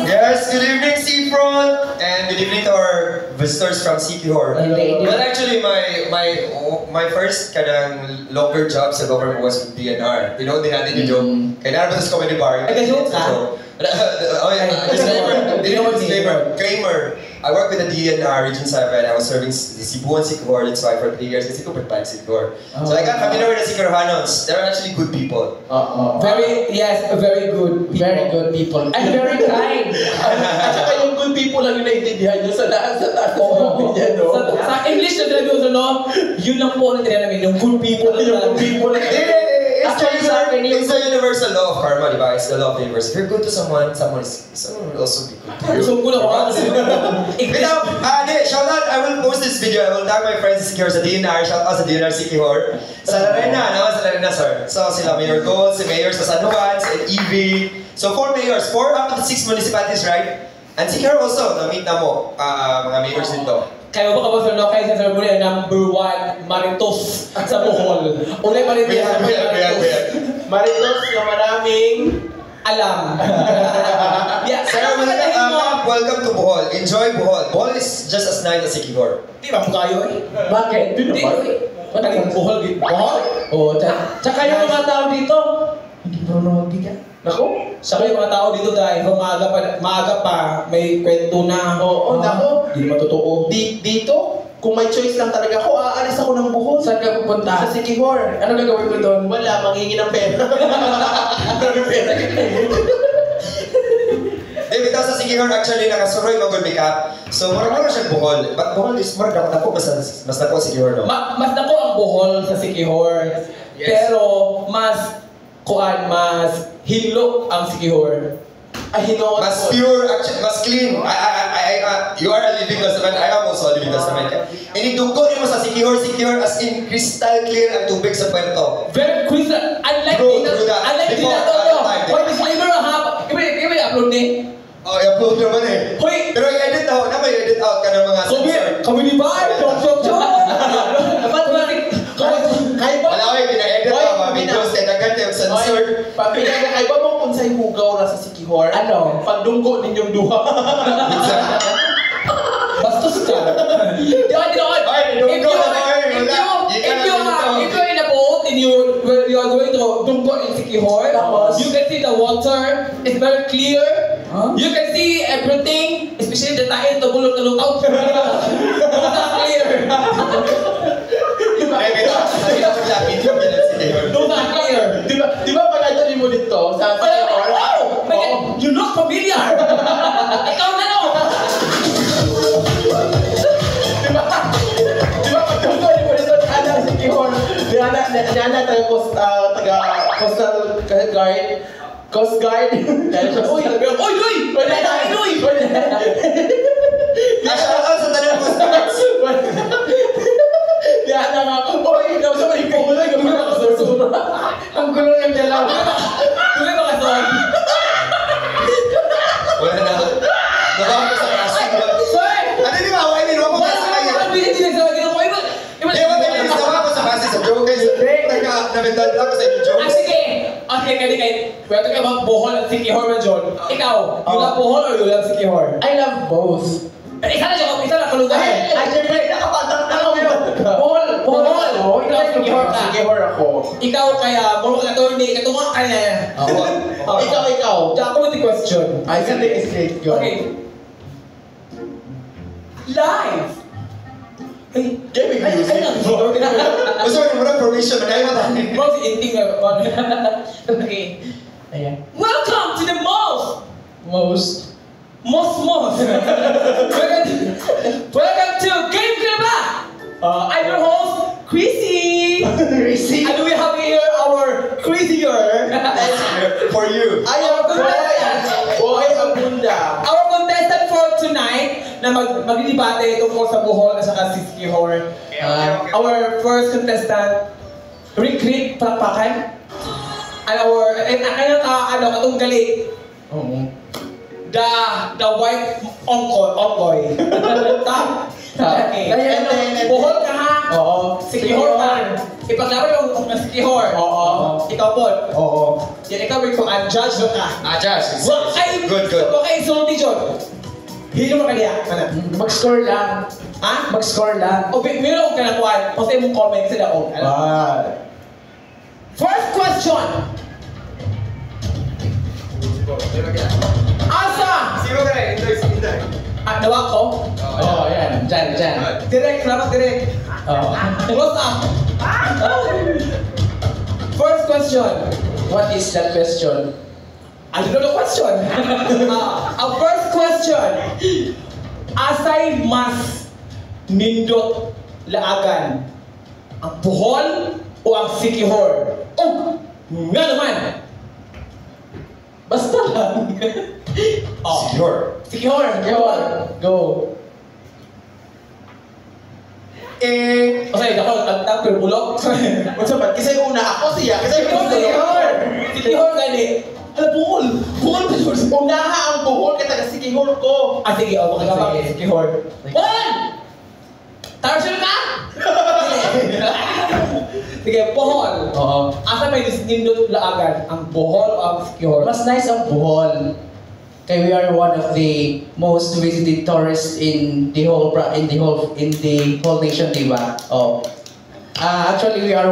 Yes, good evening Seafront, and good evening to our visitors from Sikihor. Well, actually, my first longer job sa government was with DNR. You know, natin yung joke. Kaya natin sa comedy bar. Nag-joke ka? Oh yeah, disclaimer. Kramer. I worked with the DNR Region 7. I was serving the Cebuan Sikihor. That's why for 3 years, kasi ko pagpag Sikihor. So I got familiar with the Sikihorhanos. They're actually good people. Very good people. Very good people. And very kind. At saka yung good people lang yung naiintindihan nyo sa taas niya, no? Sa English na talaga yun, no? Yun lang po ang tinanong namin, yung good people. Yung good people. It's the universal law of karma, diba? It's the law of the universe. If you're good to someone will also be good to you. So good ako. Shout out, I will post this video. I will tag my friends Sikihor sa DNR. Shout out sa DNR Sikihor. Sa Larena, sir. So sila Mayor Gold, si Mayor sa San Juan, sa EV. So 4 mayors, 4 out of the 6 municipalities, right? And Sikihor also, na-meet na mo, mga mayors dito. Kaya ba ka ba kayo sa ceremony number 1, Maritos sa Bohol. Ulay Maritos. Maritos na maraming alam. Yeah, Sir, welcome to Bohol. Enjoy Bohol. Bohol is just as nice as Sikihor. Di ba mo kayo eh? Bakit? Hindi ko eh. Mataling Bohol. Bohol? Oo. Tsaka yung mga tao dito, hindi pa mabigat. Naku? Saka yung mga tao dito dahil kung maaga pa, may kwento na. Oo, naku. Hindi naman totoo. Dito, kung may choice lang talaga ako, aalis ako ng Bohol. Saan ka pupunta? Sa Sikihor. Ano gagawin ko doon? Wala, manghingi ng pera. Maraming pera. Because sa Sikihor actually nakasuroy magod makeup. So mura siya Bohol. But Bohol is more dako mas dako Sikihor, no? Mas dako ang Bohol sa Sikihor. Yes. Pero mas hilok ang Sikihor. Mas pure, actually, mas clean. You are a living testament. I am also a living testament. Inidugtong mo sa Sikihor as in crystal clear ang tubig sa puerto. Very crystal. Unlike dito, Hoy, disclaimer ha. Iba i-upload ni. Oh, i-upload naman eh. Hoy! Pero i-edit out, i-edit out ka ng mga sensor. Kami di ba? Wala ko yung pina-edit ka, mga videos, kaya nagkanta yung sensor. Ay ba mo kung sa'y hugaw na sa Sikihor? Ano? Pagdunggo ninyong duha. Bastos ka. If you're in a boat and you are going to Dunggo in Sikihor, you can see the water. It's very clear. You can see everything, especially the tayo tumulong na lutaw. Clear. Di ba pag ito mo dito sa Sikihor? You look familiar. Ikaw na no. Di ba pag ito mo dito sa Sikihor? Diana taga Coastal Guard. Coast Guard. Uy! Shout out sa talang Coast Guards. Diana nga. Uy! Sa may kulay. Ang gulo ng dalaw. Tuloy ba kason? Wala na. Nabawag ko sa kasing. Sir! Ano di ba? Huwag din ako sa kanya. Nabawa ko sa kasing sa joke guys. Nabendal lang ko sa inyo joke. Sige! Okay, we're talking about Bohol and Sikihor man, John. Ikaw, you love Bohol or you love Sikihor? I love both. Isa na kalugayan. Ay, siyempre, nakapatang na ako. Bohol! Ikaw, Sikihor ka. Sikihor ako. Ikaw kaya, muro ka attorney, katunga ka niya. Ikaw. Ako with the question. I can take it straight. Go. Okay. Live! Hey, Give me music. Gusto mo yung formation na kayo natin. bro, si Inting na. Okay. Ayan. Welcome to the most. Welcome to Game Graba! I'm your host, Chrissy! And we have here our Chrissier. For you. I am Boy Abunda. Our contestant for tonight na maglilibate tungkol sa Bohol at saka Sikihor. Our first contestant, Rick Palakpakan. And katong gali. The white ongoy. Okay. And then, Buhol ka ha? Oo. Sikihor ka. Ipaglaban mo ng sikihor. Oo. Ikaw po. Oo. Yan ikaw rin kung judge mo ka. Josh. Wakay. Good. Wakay sulti John. Hilo mo kaniya. Mag-score lang. Ha? Mag-score lang. O meron ka na kuhan. Kasi mong comment sila o. First question. Asa? Sino ka rin? Indoy. Nawak ko? Oo, yan. Diyan. Direct, dapat direct. Oo. Close up. First question. What is that question? I don't know the question. Ang first question. Asay mas nindot laagan? Ang Bohol o ang Sikihor? Oh, nga naman. Basta lang. Sure. Sikihor. Go. Okay, ako, ang pero bulok. Unsa ba? Kasi una ako siya. Kasi Sikihor. Sikihor gani. Ala, Bohol. Bohol pa yun. unaha ang buhol kay taga Sikihor ko. Ah, sige, o, makagabang Sikihor. Bohol! Tarsyon ka? Sige, Bohol. Oo. Asa may nindot laagan? Ang Bohol o ang Sikihor? Mas nice ang Bohol. Kaya we are one of the most visited tourists in the whole nation, di ba? Oh. Actually, we are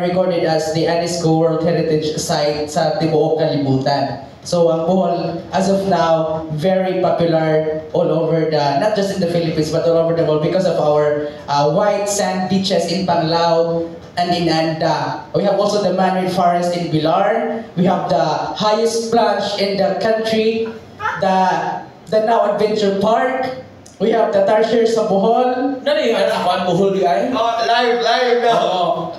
recorded as the UNESCO World Heritage Site sa tibuok kalibutan. So, ang Bohol, as of now, very popular all over not just in the Philippines, but all over the world because of our white sand beaches in Panglao and in Anda. We have also the mangrove forest in Bilar. We have the highest plunge in the country, the Now Adventure Park. We have the Tarsier sa Bohol. Nani yung anak ko, Bohol di ay? Live na.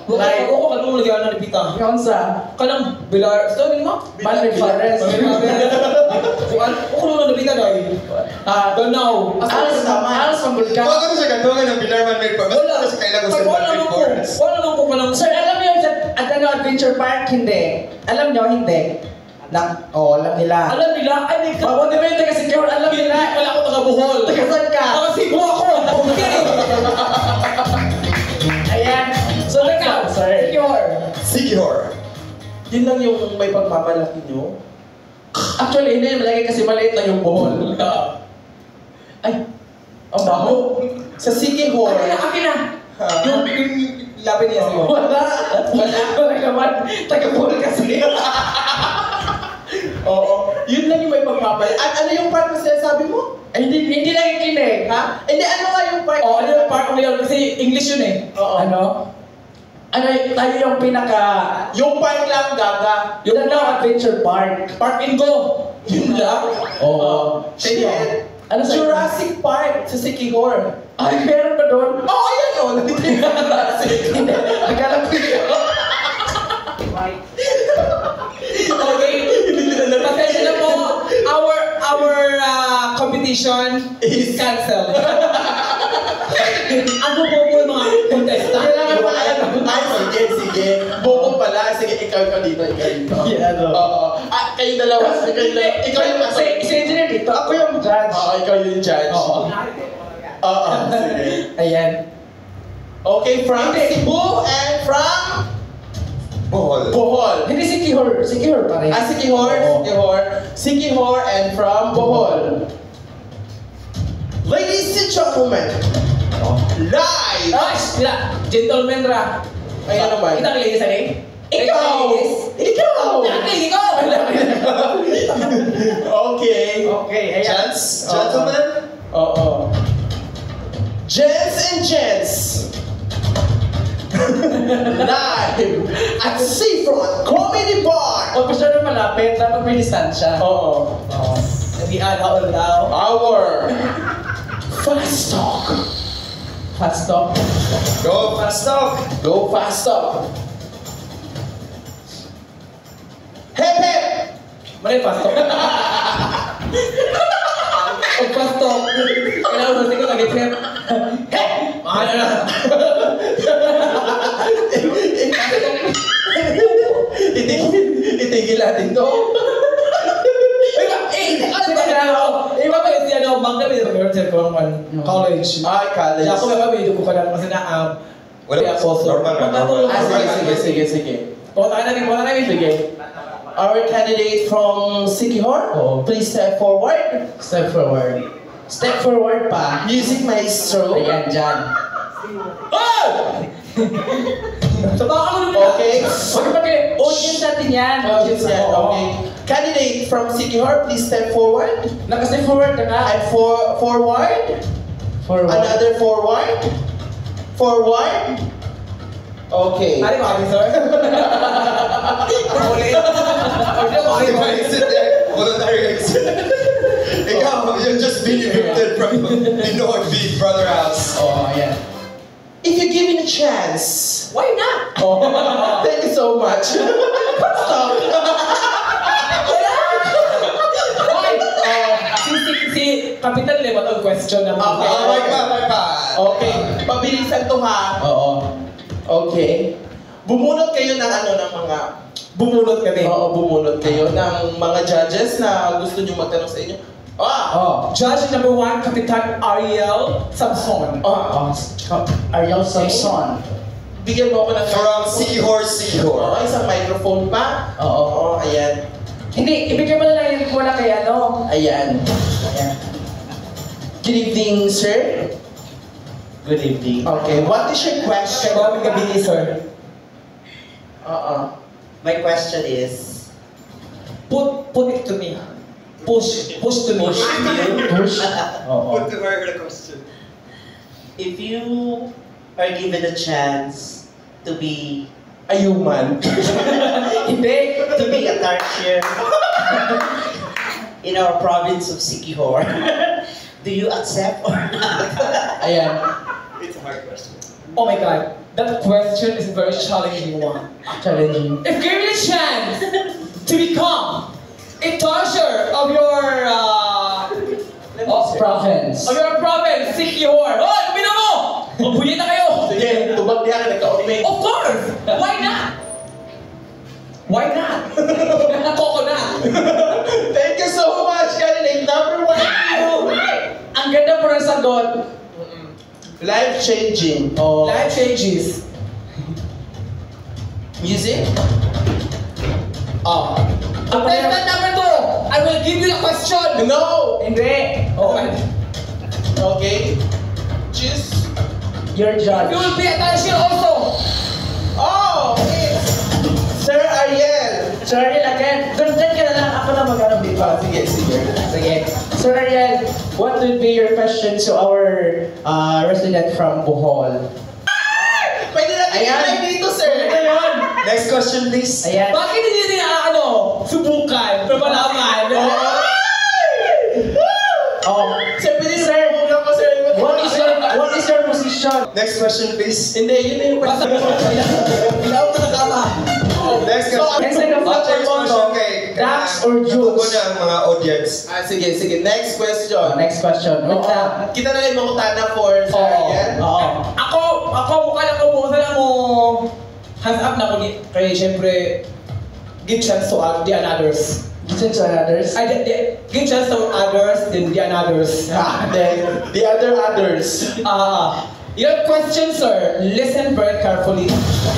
Live. Ako kanong lagi na nipita. Yung sa Kanang Bilar, ito mo? mangrove forest. Ako kanong nipita dahil. Ganaw. Alas Pambulkan. Huwag ka sa gantungan ng Binarman Red Forest. Wala kasi kailangan sa Binarman Forest. Wala naman ko palang. Sir, alam niyo at Adventure Park? Hindi. Alam niyo, hindi. Alam nila. Alam nila, ay may Bawang di ba yung taga Sikihor? Alam nila. Wala ako taga Bohol. Taga saan ka? Taga Cebu ako. Okay. Ayan. So, ikaw, sir. Sikihor. Sikihor. Yun lang yung may pagmamalaki nyo. Actually, hindi. Malaki kasi maliit lang yung Bohol. Ay, ang baho. Sa Sikihor. Akin na. Yung labi niya sa'yo. Wala naman. Taga Bohol kasi. Oo. Yun lang yung may pagmamalaki. Ano yung park na sinasabi mo? Ay, hindi nakikinig. Ha? Hindi, ano nga yung park? Ano yung park mo yun? Kasi English yun eh. Oo. Ano? Tayo yung pinaka... Yung park lang, Gaga. Yung Adventure Park. Park and Go. Yun lang. Oo. Shit. Ano sa Jurassic Park sa Sikihor. Ay, meron ba doon? Oo, ayan yun. Nandito yung Jurassic. Nagkalang ko yun. Okay. Pasensya na po. Our competition is cancelled. Ano po po yung mga contestant? Kailangan pala yan. Ay, sige. Bobo pala. Sige, ikaw dito. Oo. Kayo dalawa. Ikaw yung Si engineer dito, ako yung judge. Oo, ikaw yung judge. Oo. Oo, sige. Ayan. Okay, from Cebu and from Bohol. Bohol. Hindi Sikihor pa rin. Sikihor. Sikihor and from Bohol. Ladies and gentlemen, live! Ay, sila. Gentleman ra. Ay, ano ba? Kita kalinis ano eh? Ikaw! Ikaw! Okay. Okay, ayan. Chance? Gentlemen? Oo. Gents and gents. Live at Seafront Comedy Bar. Huwag pa siya na malapit, dapat may distansya. Oo. Nagian ako daw. Our Fast Talk. Fast stop. Go fast talk. Go Fast Talk. Hep hep. Mali pasto. Pag pasto, kailangan mo tingin nag-trip. Mahal na. Itigil natin to. Iba ba yung siya no? Magna may represent ko ang college. Ay, college. Kaya ako may pamilya ko ka lang kasi Wala, normal. Sige. Wala na. Sige. Our candidate from Sikihor, please step forward. Step forward. Step forward pa. Music maestro. Ayan, dyan. So baka ako nung Okay. Audience natin yan. Audience yan, okay. Candidate from Sikihor, please step forward. Naka-step forward ka nga. And forward. Forward. Another forward. Forward. Okay. Ano ba kami, sir? Voluntary exit. Ikaw, you're just being evicted from the North Beach Brother House. Oh, ayan. If you're given a chance. Why not? Oh, thank you so much. Stop. Why? Si Kapitan Lemon ang question naman. Okay. May pa. Okay. Pabilisan to ha. Oo. Okay. Bumunot kayo ng mga... Bumunot kami. Oo, bumunot kayo ng mga judges na gusto nyo magtanong sa inyo. Judge number 1, Kapitan Ariel Samson. Ariel Samson. Bigyan mo ako ng... From Sikihor. Isang microphone pa. Oo. Ayan. Hindi, ibigay mo na lang yung wala kay ano. Ayan. Good evening, sir. Good evening. Okay, what is your question? Kaya maraming gabi ni sir. My question is, Put it to me. Push to me. Push. Oo. Put to her the question. if you are given a chance to be A human. Hindi. a tarsier in our province of Sikihor, do you accept or not? Ayan. It's a hard question. Oh my God. That question is a very challenging one. Challenging. If given a chance to become a torture of your Province. Sikihor. Oh, lumina mo! Mabulit na kayo! Sige, tubag niya ka nagka-omig. Of course! Why not? Why not? Coconut. Thank you so much, candidate number 1. Ang ganda po ng sagot. Life-changing. Life changes. Music? Contestant number 2, I will give you the question. No! Hindi. Okay. Choose. Your judge. You will be a tarsier also. It's Sir Ariel. Sir Ariel again. Dun ka na lang. Ako na mag-anong dito. Sige. Sige. Sir Ariel, what would be your question to our resident from Bohol? Pwede natin i-try dito, sir. Next question, please. Ayan. Bakit hindi nila subukan? Pero malaman. Sir, pwede naman ko, sir. What is your position? Next question, please. Hindi, yun na yung question. Ilaw ko na kama. Next question. Next na yung After this question, kay Ducks or tubo juice? na ang mga audience. Sige. Next question. Next question. Wait lang. Kita na yung makutana for Sir Ariel. Ako mukha lang ko bukas na mo. Hands up na ko. Kaya syempre, give chance to the others. Listen to others. Give chance to others, then the others. Then, the others. Your question, sir, listen very carefully.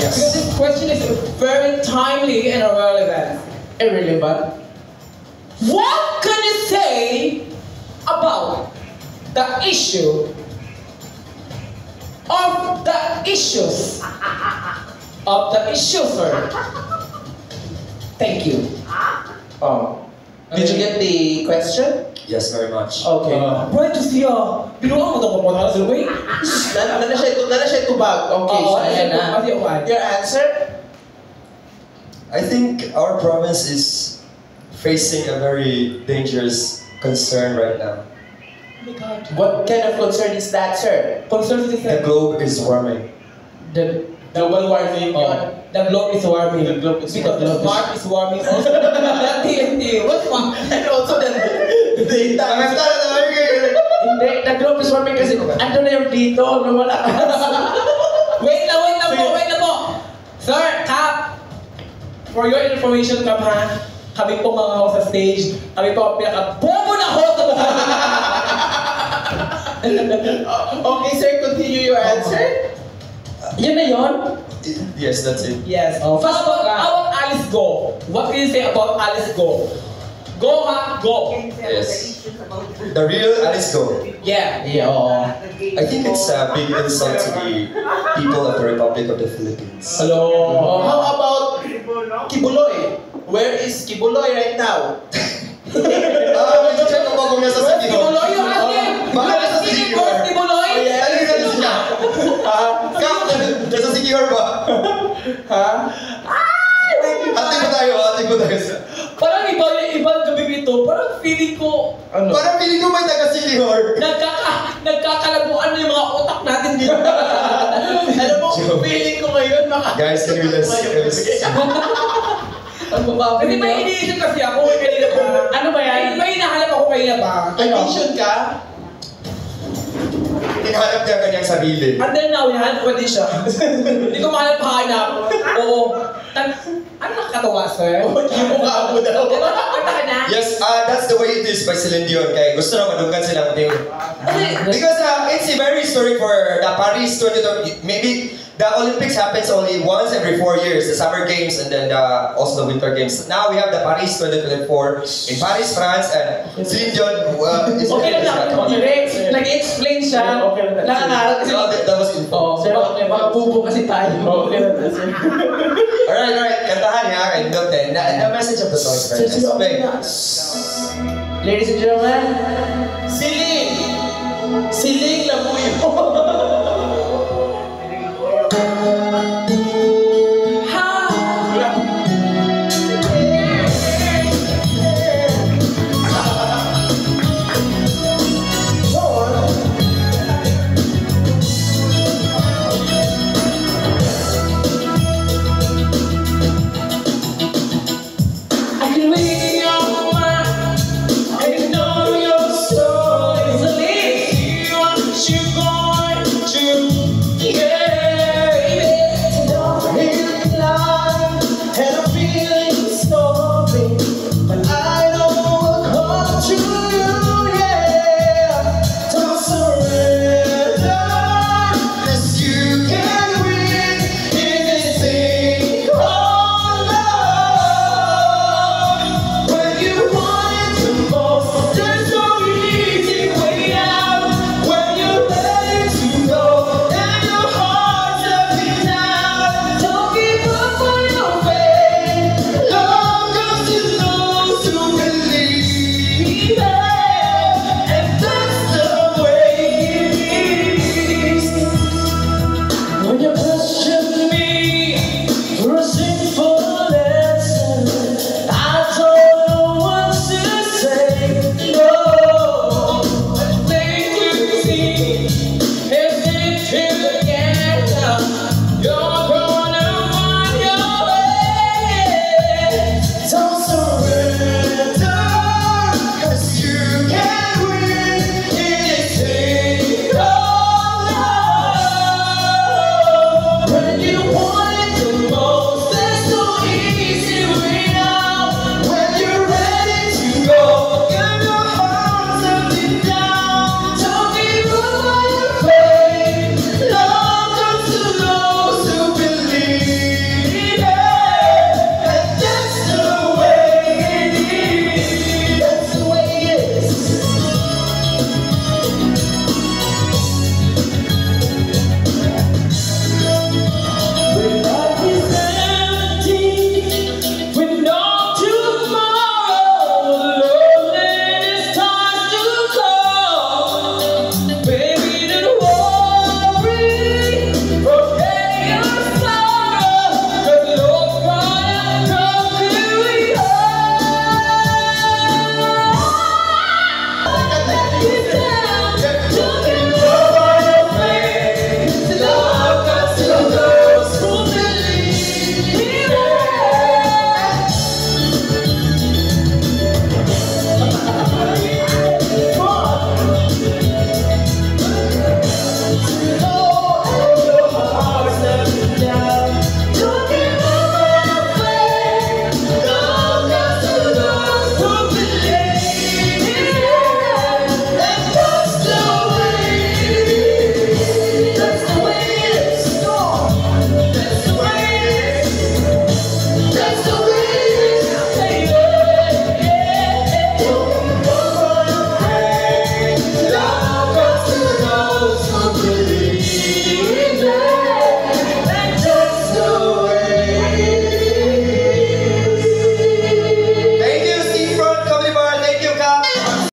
Yes. Because this question is very timely and relevant. Irrelevant. What can you say about the issue of the issues? Of the issues, sir. Thank you. Did you get the question? Yes, very much. Okay. Right to see pinuha mo ito kung mga sa way. Nana siya tubag. Okay, so ayan na. Your answer? I think our province is facing a very dangerous concern right now. What kind of concern is that, sir? Concern is The globe is warming. the Global warming. the globe is warming. The globe is because warming. the smart is warming also. The TNT. What's wrong? And also the data. Hindi, the globe is warming kasi ando na yung dito, lumalakas. Wait lang po. Sir, Cap. For your information, Cap, ha? Kami po mga host sa stage. Kami po ang pinaka-bobo na host sa Okay, sir, continue your answer. Yun na yun? Yes, that's it. Yes. Oh, fast How talk ka. about Alice Go? What can you say about Alice Go? Go ha, go. Yes. The real Alice Go. Yeah. Yeah, oo. I think it's a big insult to the people of the Republic of the Philippines. Hello. How about Kibuloy? Where is Kibuloy right now? Medyo check ko kung nasa Where's City Kibuloy? Hall. You ask him. Baka nasa City Hall. Where's Kibuloy? Alin na sila? Kap, nasa City Hall ba? Ha? Ating ko tayo. Parang ibang gabi nito. Parang feeling ko Ano? Parang feeling ko may taga City Hall. nagkakalabuan na yung mga utak natin dito. Alam mo, feeling ko ngayon Guys, can you let's... Ang babae Kasi may iniisip kasi ako kanina pa. Ano ba yan? May hinahanap ako kanina pa. Audition ka? Hinahanap niya ang kanyang sarili. Until now, hinahanap ko din siya. Hindi ko mahanap-hanap. Oo. Ano nakakatawa, sir? Hindi mo nga ako daw. Kanta ka na? Yes, that's the way it is by Celine Dion. Kaya gusto na madugan silang team. Because it's very historic for the Paris 2020. Maybe the Olympics happens only once every 4 years, the Summer Games and then also the Winter Games. Now we have the Paris 2024 in Paris, France, and Celine Dion is Okay lang. Nag-explain siya. Okay lang. Nangangarap kasi. So that was info. Oh, sir, baka bubo kasi tayo. Okay na, sir. Alright. Kantahan niya kay Dog 10. The message of the song is very nice. Play. Ladies and gentlemen, Siling! Siling Labuyo!